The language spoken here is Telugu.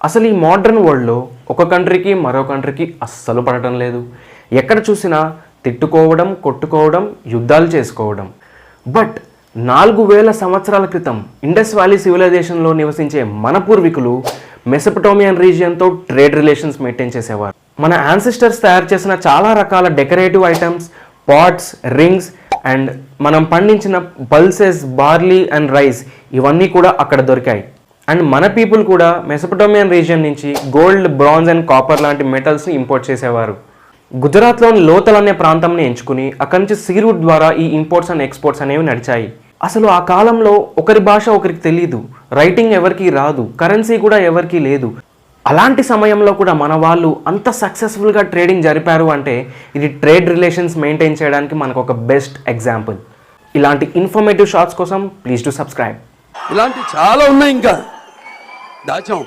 అసలు ఈ మోడర్న్ వరల్డ్లో ఒక కంట్రీకి మరో కంట్రీకి అస్సలు పడటం లేదు. ఎక్కడ చూసినా తిట్టుకోవడం, కొట్టుకోవడం, యుద్ధాలు చేసుకోవడం. బట్ 4000 సంవత్సరాల క్రితం ఇండస్ వ్యాలీ సివిలైజేషన్లో నివసించే మన పూర్వీకులు మెసపటోమియన్ రీజియన్తో ట్రేడ్ రిలేషన్స్ మెయింటైన్ చేసేవారు. మన యాన్సిస్టర్స్ తయారు చేసిన చాలా రకాల decorative items, pots, rings and మనం పండించిన పల్సెస్, బార్లీ అండ్ రైస్ ఇవన్నీ కూడా అక్కడ దొరికాయి. అండ్ మన పీపుల్ కూడా మెసపటోమియన్ రీజియన్ నుంచి గోల్డ్, బ్రాంజ్ అండ్ కాపర్ లాంటి మెటల్స్ని ఇంపోర్ట్ చేసేవారు. గుజరాత్లోని లోతల్ అనే ప్రాంతంని ఎంచుకుని అక్కడి నుంచి సీ రూట్ ద్వారా ఈ ఇంపోర్ట్స్ అండ్ ఎక్స్పోర్ట్స్ అనేవి నడిచాయి. అసలు ఆ కాలంలో ఒకరి భాష ఒకరికి తెలియదు, రైటింగ్ ఎవరికి రాదు, కరెన్సీ కూడా ఎవరికి లేదు. అలాంటి సమయంలో కూడా మన వాళ్ళు అంత సక్సెస్ఫుల్గా ట్రేడింగ్ జరిపారు అంటే ఇది ట్రేడ్ రిలేషన్స్ మెయింటైన్ చేయడానికి మనకు ఒక బెస్ట్ ఎగ్జాంపుల్. ఇలాంటి ఇన్ఫర్మేటివ్ షార్ట్స్ కోసం ప్లీజ్ టు సబ్స్క్రైబ్. ఇలాంటి చాలా ఉన్నాయి, ఇంకా దాచాం.